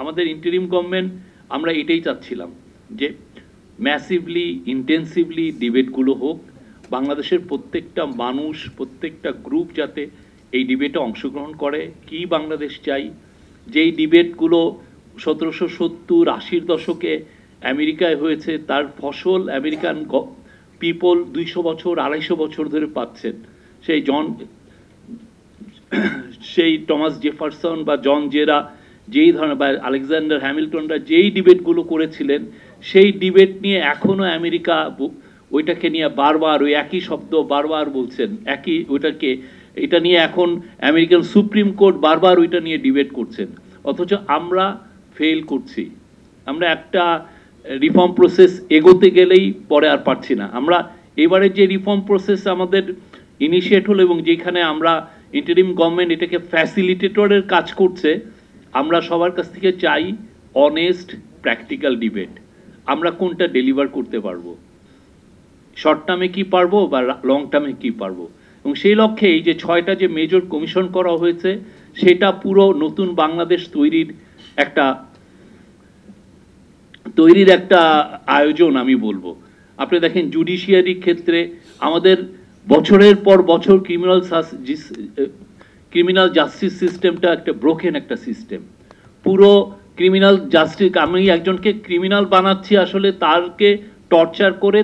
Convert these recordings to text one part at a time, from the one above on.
আমাদের interim government আমরা এটাই চাচ্ছিলাম যে ম্যাসিভলি ইন্টেন্সিভলি ডিবেটগুলো হোক, বাংলাদেশের প্রত্যেকটা মানুষ প্রত্যেকটা গ্রুপ যাতে এই ডিবেটে অংশগ্রহণ করে। কি বাংলাদেশ চাই, যেই ডিবেটগুলো 1770-80 দশকে আমেরিকায় হয়েছে তার ফসল আমেরিকান পিপল 200 বছর 250 বছর ধরে পাচ্ছেন। সেই টমাস জেফারসন বা জন জেরা যেই ধরনের বা আলেকজান্ডার হ্যামিল্টনরা যেই ডিবেটগুলো করেছিলেন সেই ডিবেট নিয়ে এখনও আমেরিকা ওইটাকে নিয়ে বারবার ওই একই শব্দ বারবার বলছেন, একই ওইটাকে এটা নিয়ে এখন আমেরিকান সুপ্রিম কোর্ট বারবার ওইটা নিয়ে ডিবেট করছেন। অথচ আমরা ফেল করছি। আমরা একটা রিফর্ম প্রসেস এগোতে গেলেই পরে আর পারছি না। আমরা এবারে যে রিফর্ম প্রসেস আমাদের ইনিশিয়েট হলো এবং যেখানে আমরা ইন্টারিম গভর্নমেন্ট এটাকে ফ্যাসিলিটেটরের কাজ করছে, আমরা সবার কাছ থেকে চাই অনেস্ট প্র্যাকটিক্যাল ডিবেট। আমরা কোনটা ডেলিভার করতে পারবো, শর্ট টার্মে কি পারবো বা লং টার্মে কি পারবো, এবং সেই লক্ষ্যে এই যে 6টা যে মেজর কমিশন করা হয়েছে সেটা পুরো নতুন বাংলাদেশ তৈরির একটা আয়োজন আমি বলবো। আপনি দেখেন জুডিশিয়ারি ক্ষেত্রে আমাদের বছরের পর বছর ক্রিমিনাল জাস্টিস সিস্টেমটা একটা ব্রোকেন একটা সিস্টেম। পুরো ক্রিমিনাল জাস্টিস, আমি একজনকে ক্রিমিনাল বানাচ্ছি আসলে তারকে টর্চার করে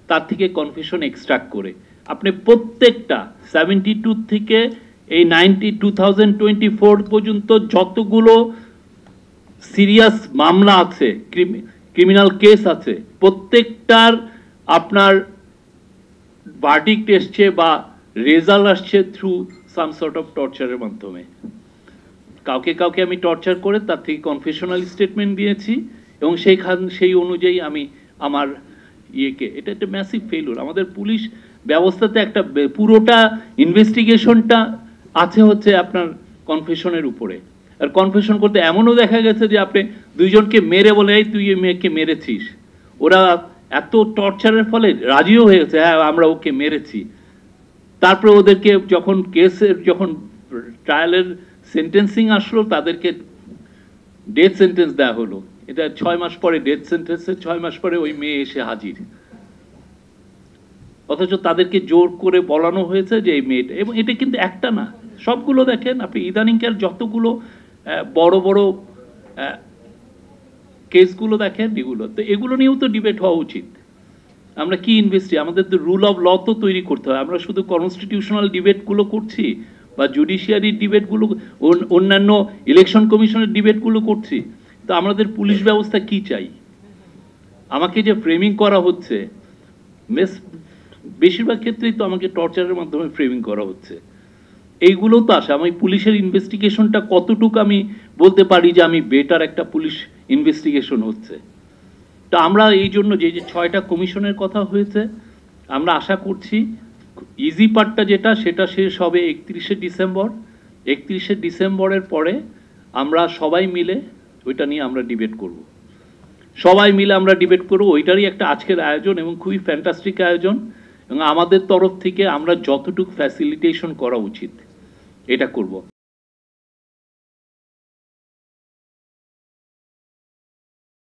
তার থেকে কনফেশন এক্সট্রাক্ট করে। আপনি প্রত্যেকটা 72 থেকে এই 2024 পর্যন্ত যতগুলো সিরিয়াস মামলা আছে, ক্রিমিনাল কেস আছে, প্রত্যেকটার আপনার ভার্ডিক্ট এসছে বা রেজাল্ট আসছে থ্রু সাম সর্ট অফ টর্চারের মাধ্যমে। কাউকে আমি টর্চার করে তার থেকে কনফেশনাল স্টেটমেন্ট দিয়েছি এবং সেই অনুযায়ী আমি আমার এটা একটা ম্যাসিভ ফেলিউর। আমাদের পুলিশ ব্যবস্থাতে একটা পুরোটা ইনভেস্টিগেশনটা আছে হচ্ছে আপনার কনফেশনের উপরে। আর কনফেশন করতে এমনও দেখা গেছে যে আপনি দুইজনকে মেরে বলে এই তুই এই মেয়েকে মেরেছিস, ওরা এত টর্চারের ফলে রাজিও হয়ে গেছে, হ্যাঁ আমরা ওকে মেরেছি। তারপরে ওদেরকে যখন ট্রায়ালের সেন্টেন্সিং আসলো তাদেরকে ডেথ সেন্টেন্স দেওয়া হলো। এটা 6 মাস পরে ডেথ সেন্টেন্সের 6 মাস পরে ওই মেয়ে এসে হাজির, অথচ তাদেরকে জোর করে বলানো হয়েছে যে এই মেয়েটা। এবং এটা কিন্তু একটা না, সবগুলো দেখেন আপনি ইদানিংকার যতগুলো বড় বড় কেসগুলো দেখেন এগুলো তো, এগুলো নিয়েও তো ডিবেট হওয়া উচিত। আমরা কি আমাদের তো রুল অফ ল তো তৈরি করতে হয়। আমরা শুধু কনস্টিটিউশনাল ডিবেটগুলো করছি বা জুডিশিয়ারির ডিবেটগুলো, অন্যান্য ইলেকশন কমিশনের ডিবেটগুলো করছি, তো আমাদের পুলিশ ব্যবস্থা কি চাই? আমাকে যে ফ্রেমিং করা হচ্ছে বেশিরভাগ ক্ষেত্রেই তো আমাকে টর্চারের মাধ্যমে ফ্রেমিং করা হচ্ছে। এইগুলো তো আসে আমি পুলিশের ইনভেস্টিগেশনটা কতটুকু আমি বলতে পারি যে আমি বেটার একটা পুলিশ ইনভেস্টিগেশন হচ্ছে। তো আমরা এই জন্য যে 6টা কমিশনের কথা হয়েছে, আমরা আশা করছি ইজি পার্টটা সেটা শেষ হবে 31শে ডিসেম্বর। 31শে ডিসেম্বরের পরে আমরা সবাই মিলে ওইটা নিয়ে আমরা ডিবেট করব, ওইটারই একটা আজকের আয়োজন এবং খুবই ফ্যান্টাস্টিক আয়োজন। এবং আমাদের তরফ থেকে আমরা যতটুকু ফ্যাসিলিটেশন করা উচিত এটা করব।